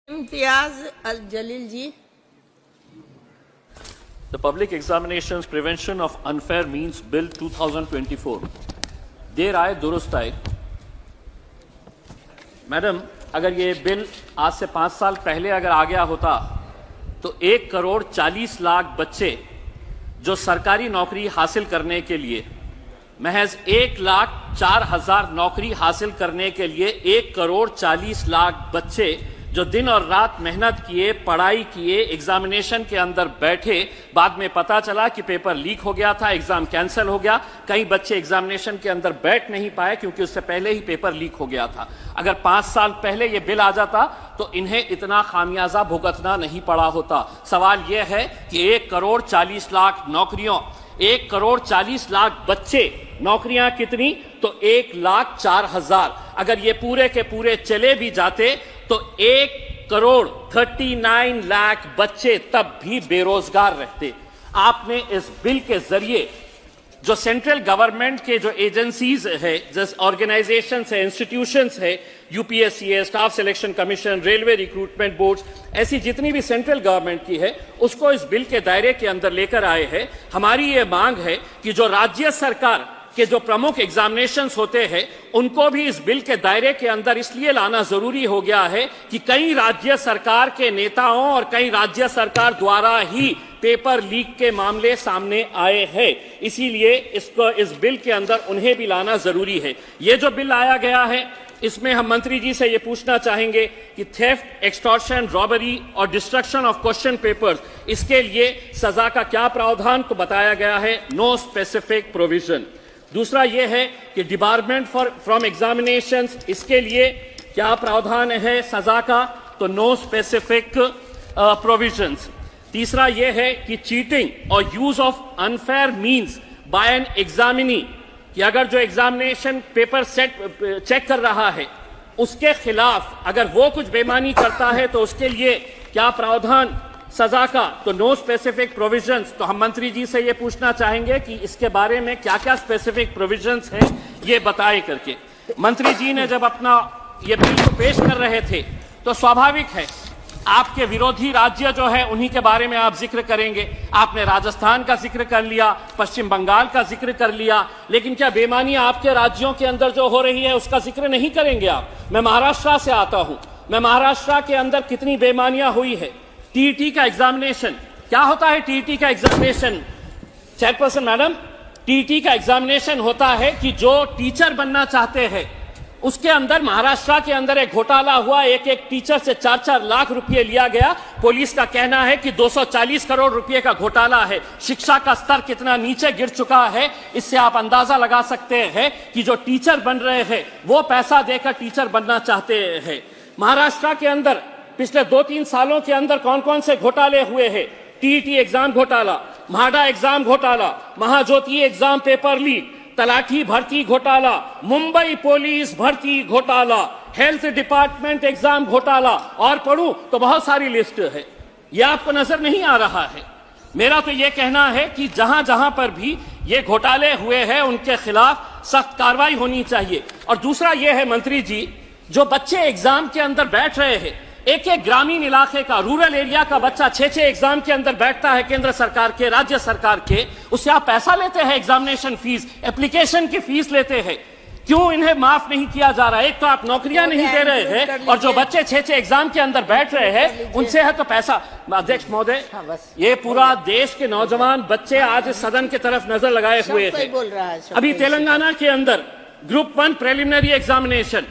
Imtiaz Al Jalil ji. The Public Examinations Prevention of Unfair Means Bill 2024 देर आए दुरुस्त आए। Madam, अगर ये बिल आज से 5 साल पहले अगर आ गया होता तो 1,40,00,000 बच्चे जो सरकारी नौकरी हासिल करने के लिए, महज 1,04,000 नौकरी हासिल करने के लिए 1,40,00,000 बच्चे जो दिन और रात मेहनत किए, पढ़ाई किए, एग्जामिनेशन के अंदर बैठे, बाद में पता चला कि पेपर लीक हो गया था, एग्जाम कैंसिल हो गया, कई बच्चे एग्जामिनेशन के अंदर बैठ नहीं पाए क्योंकि उससे पहले ही पेपर लीक हो गया था। अगर 5 साल पहले ये बिल आ जाता तो इन्हें इतना खामियाजा भुगतना नहीं पड़ा होता। सवाल यह है कि 1,40,00,000 नौकरियों, 1,40,00,000 बच्चे, नौकरियां कितनी? तो 1,04,000। अगर ये पूरे के पूरे चले भी जाते तो 1,39,00,000 बच्चे तब भी बेरोजगार रहते। आपने इस बिल के जरिए जो सेंट्रल गवर्नमेंट के जो एजेंसीज है, जिस ऑर्गेनाइजेशंस है, इंस्टीट्यूशंस है, यूपीएससी है, staff selection commission, railway recruitment board, ऐसी जितनी भी सेंट्रल गवर्नमेंट की है, उसको इस बिल के दायरे के अंदर लेकर आए हैं। हमारी ये मांग है कि जो राज्य सरकार के जो प्रमुख एग्जामिनेशंस होते हैं उनको भी इस बिल के दायरे के अंदर इसलिए लाना जरूरी हो गया है कि कई राज्य सरकार के नेताओं और कई राज्य सरकार द्वारा ही पेपर लीक के मामले सामने आए हैं। इसीलिए इसको इस बिल के अंदर उन्हें भी लाना जरूरी है। ये जो बिल लाया गया है इसमें हम मंत्री जी से ये पूछना चाहेंगे कि थेफ्ट, एक्सटॉर्शन, रॉबरी और डिस्ट्रक्शन ऑफ क्वेश्चन पेपर्स, इसके लिए सजा का क्या प्रावधान तो बताया गया है, नो स्पेसिफिक प्रोविजन। दूसरा यह है कि डिबारमेंट फ्रॉम एग्जामिनेशंस, इसके लिए क्या प्रावधान है सजा का, तो नो स्पेसिफिक प्रोविजंस। तीसरा यह है कि चीटिंग और use of unfair means by an examinee, कि अगर जो एग्जामिनेशन पेपर चेक कर रहा है उसके खिलाफ अगर वो कुछ बेईमानी करता है तो उसके लिए क्या प्रावधान सजा का, तो नो स्पेसिफिक प्रोविजंस। तो हम मंत्री जी से ये पूछना चाहेंगे कि इसके बारे में क्या क्या स्पेसिफिक प्रोविजंस हैं ये बताए करके। मंत्री जी ने जब अपना ये बिल को पेश कर रहे थे तो स्वाभाविक है आपके विरोधी राज्य जो है उन्हीं के बारे में आप जिक्र करेंगे। आपने राजस्थान का जिक्र कर लिया, पश्चिम बंगाल का जिक्र कर लिया, लेकिन क्या बेईमानियां आपके राज्यों के अंदर जो हो रही है उसका जिक्र नहीं करेंगे आप? मैं महाराष्ट्र से आता हूं, मैं महाराष्ट्र के अंदर कितनी बेईमानियां हुई है। टीईटी का एग्जामिनेशन, क्या होता है टीईटी का एग्जामिनेशन चेयरपर्सन मैडम? टीईटी का एग्जामिनेशन होता है कि जो टीचर बनना चाहते हैं उसके अंदर महाराष्ट्र के अंदर एक घोटाला हुआ, एक टीचर से 4-4 लाख रुपए लिया गया। पुलिस का कहना है कि 240 करोड़ रुपए का घोटाला है। शिक्षा का स्तर कितना नीचे गिर चुका है इससे आप अंदाजा लगा सकते हैं कि जो टीचर बन रहे हैं वो पैसा देकर टीचर बनना चाहते हैं। महाराष्ट्र के अंदर पिछले 2-3 सालों के अंदर कौन कौन से घोटाले हुए हैं? टीईटी एग्जाम घोटाला, म्हाडा एग्जाम घोटाला, महाज्योति एग्जाम पेपर लीक, तलाठी भर्ती घोटाला, मुंबई पुलिस भर्ती घोटाला, हेल्थ डिपार्टमेंट एग्जाम घोटाला, और पढ़ूं तो बहुत सारी लिस्ट है। ये आपको नजर नहीं आ रहा है? मेरा तो ये कहना है कि जहां जहां पर भी ये घोटाले हुए हैं उनके खिलाफ सख्त कार्रवाई होनी चाहिए। और दूसरा ये है मंत्री जी, जो बच्चे एग्जाम के अंदर बैठ रहे हैं, एक ग्रामीण इलाके का, रूरल एरिया का बच्चा 6-6 एग्जाम के अंदर बैठता है, केंद्र सरकार के, राज्य सरकार के, उससे आप पैसा लेते हैं, एग्जामिनेशन फीस, एप्लीकेशन की फीस लेते हैं। क्यों इन्हें माफ नहीं किया जा रहा है? एक तो आप नौकरियां नहीं दे रहे हैं और जो बच्चे 6-6 एग्जाम के अंदर बैठ रहे हैं उनसे है तो पैसा। अध्यक्ष महोदय, ये पूरा देश के नौजवान बच्चे आज सदन की तरफ नजर लगाए हुए हैं। अभी तेलंगाना के अंदर ग्रुप 1 प्रिलिमिनरी एग्जामिनेशन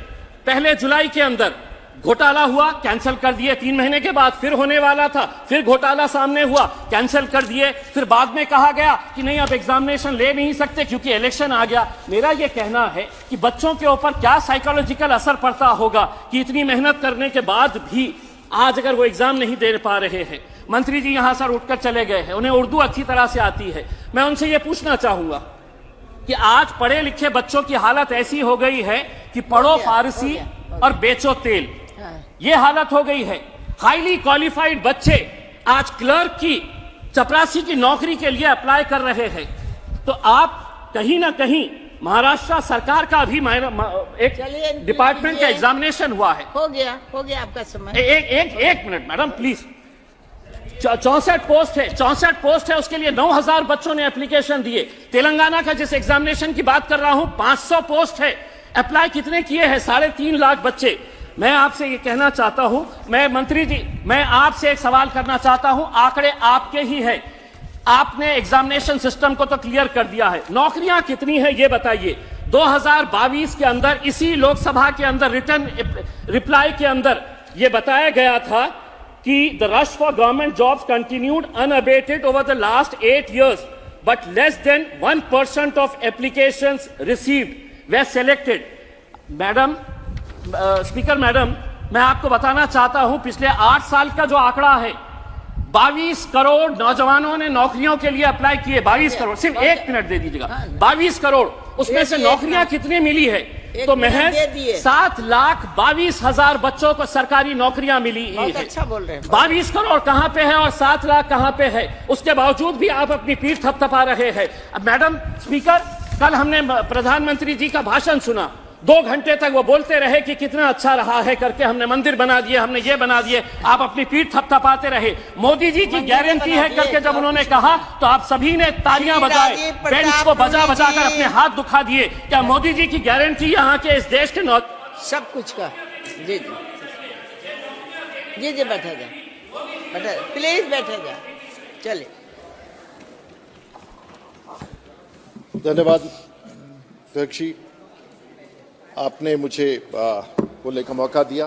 1 जुलाई के अंदर घोटाला हुआ, कैंसिल कर दिए। 3 महीने के बाद फिर होने वाला था, फिर घोटाला सामने हुआ, कैंसिल कर दिए। फिर बाद में कहा गया कि नहीं अब एग्जामिनेशन ले नहीं सकते क्योंकि इलेक्शन आ गया। मेरा यह कहना है कि बच्चों के ऊपर क्या साइकोलॉजिकल असर पड़ता होगा कि इतनी मेहनत करने के बाद भी आज अगर वो एग्जाम नहीं दे पा रहे हैं। मंत्री जी यहां से उठकर चले गए हैं, उन्हें उर्दू अच्छी तरह से आती है। मैं उनसे यह पूछना चाहूंगा कि आज पढ़े लिखे बच्चों की हालत ऐसी हो गई है कि पढ़ो फारसी और बेचो तेल, ये हालत हो गई है। हाईली क्वालिफाइड बच्चे आज क्लर्क की, चपरासी की नौकरी के लिए अप्लाई कर रहे हैं। तो आप कहीं ना कहीं महाराष्ट्र सरकार का भी एक चलिए, डिपार्टमेंट का ये- एग्जामिनेशन हुआ है। हो गया आपका समय। एक मिनट मैडम प्लीज। 64 पोस्ट है, उसके लिए 9,000 बच्चों ने एप्लीकेशन दिए। तेलंगाना का जिस एग्जामिनेशन की बात कर रहा हूं 500 पोस्ट है, अप्लाई कितने किए हैं? 3.5 लाख बच्चे। मैं आपसे ये कहना चाहता हूं, मैं मंत्री जी, मैं आपसे एक सवाल करना चाहता हूं, आंकड़े आपके ही हैं, आपने एग्जामिनेशन सिस्टम को तो क्लियर कर दिया है, नौकरियां कितनी है ये बताइए। 2022 के अंदर इसी लोकसभा के अंदर रिटर्न रिप्लाई के अंदर यह बताया गया था कि the rush for government jobs continued unabated over the last 8 years, but less than 1% of applications received way selected. Madam speaker madam, मैं आपको बताना चाहता हूं पिछले 8 साल का जो आंकड़ा है, 22 करोड़ नौजवानों ने नौकरियों के लिए अप्लाई किए। 22 करोड़, सिर्फ 1 मिनट दे दीजिएगा। 22 करोड़, उसमें से नौकरियां कितनी मिली है? तो महज 7,22,000 बच्चों को सरकारी नौकरियां मिली है। अच्छा बोल रहे हैं। 22 करोड़ कहां पे है और 7 लाख कहां पे है? उसके बावजूद भी आप अपनी पीठ थपथपा रहे हैं। अब मैडम स्पीकर, कल हमने प्रधानमंत्री जी का भाषण सुना, 2 घंटे तक वो बोलते रहे कि कितना अच्छा रहा है करके, हमने मंदिर बना दिए, हमने ये बना दिए, आप अपनी पीठ थपथपाते रहे। मोदी जी की गारंटी है करके जब उन्होंने कहा तो आप सभी ने तालियां बजाए, बेंच को बजा बजा कर अपने हाथ दुखा दिए। क्या मोदी जी की गारंटी यहाँ के इस देश के सब कुछ का? जी जी जी, बैठा जा, प्लीज बैठा जा, चले। धन्यवाद अध्यक्ष जी, आपने मुझे बोलने का मौका दिया।